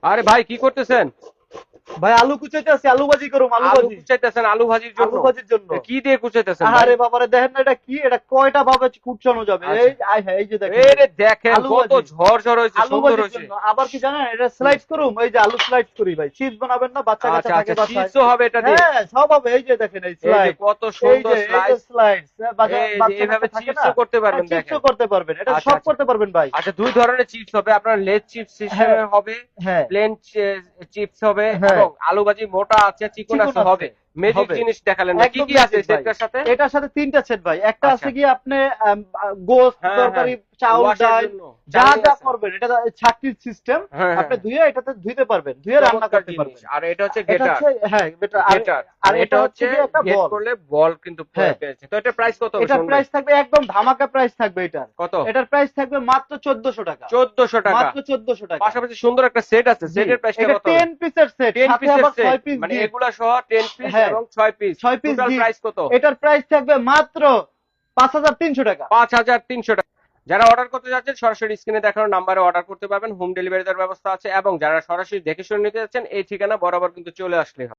আরে ভাই কি করতেছেন? ভাই আলু কুচাইতেছি, আলু ভাজি করুম, আলু আলু ভাজি। কুচাইতেছেন আলু ভাজির জন্য? আলু ভাজির জন্য। কি দিয়ে কুচাইতেছেন ভাই? আরে বাবারে দেখেন না এটা কি, এটা কয়টা ভাবে কুচানো যাবে, এই আচ্ছা, আয় হ্যাঁ, এই যে দেখেন এই রে দেখেন আলু কত ভাজি। ঝরঝর হয়েছে, আলু সুন্দর ভাজির হয়েছে। জন্য আবার কি জানেন, এটা হুম। স্লাইস করুম, এই যে আলু স্লাইস করি ভাই, চিপস বানাবেন না, বাচ্চা কাচ্চা আচ্ছা থাকে আচ্ছা, বাসায়। চিপসও হবে এটা দিয়ে? হ্যাঁ সব হবে, এই যে দেখেন এই এই যে স্লাইড, কত সুন্দর এই যে স্লাইস। স্লাইড, এই যে বাচ্চা এইভাবে কাচ্চা থাকে না, চিপসও করতে হ্যাঁ পারবেন দেখেন। চিপসও করতে পারবেন, এটা আচ্ছা সব আচ্ছা করতে পারবেন ভাই। আচ্ছা, দুই ধরনের চিপস হবে আপনার, লেজ চিপস হ্যাঁ সিস্টেমে হবে, হ্যাঁ প্লেন চিপস হবে, হ্যাঁ, এবং আলু ভাজি মোটা আছে চিকন চিকন আছে আছে হবে। ম্যাজিক হবে, জিনিস দেখালেন ভাই, কি একদম কি আছে ম্যাজিক ভাই। সেটার সাথে? এটার সাথে তিনটা সেট ভাই, একটা আচ্ছা, আছে কি আপনি গোস্ত হ্যাঁ হ্যাঁ, তরকারি চাউল ওয়াশের ডাল জন্য যা চালনি যা আছে। করবেন, এটা ছাঁকনির সিস্টেম, হ্যাঁ হ্যাঁ আপনি হ্যাঁ, ধুয়ে এটাতে ধুইতে পারবেন, ধুয়ে রান্না চমৎকার করতে জিনিস। পারবেন। আর এটা হচ্ছে এটা গেটার। হচ্ছে হ্যাঁ বেটা, আর গেটার, আর আর এটা এটা হচ্ছে হচ্ছে কি একটা হেড বল। করলে বল কিন্তু হ্যাঁ, পেয়েছে। তো এটা প্রাইস কত হবে এটার শুনুন ভাই? প্রাইস থাকবে একদম ধামাকা প্রাইস থাকবে এটার। কত? এটার প্রাইস থাকবে মাত্র 1400 টাকা। 1400 টাকা। মাত্র 1400 টাকা। পাশাপাশি সুন্দর একটা সেট আছে, জি, সেটের প্রাইসটা এটা কত হবে? 10 পিসের সেট, 10 সাথে পিসের আবার সেট, 6 পিস মানে গিফট। এগুলা সহ 10 পিস হ্যাঁ, এবং 6 piece, 6 piece total gift. Price কত? এটার প্রাইস থাকবে মাত্র 5300 টাকা। 5300 টাকা। যারা অর্ডার করতে যাচ্ছেন সরাসরি স্ক্রিনে দেখানো নাম্বারে অর্ডার করতে পারবেন, হোম ডেলিভারি দেওয়ার ব্যবস্থা আছে, এবং যারা সরাসরি দেখে শুনে নিতে যাচ্ছেন এই ঠিকানা বরাবর কিন্তু চলে আসলে হবে।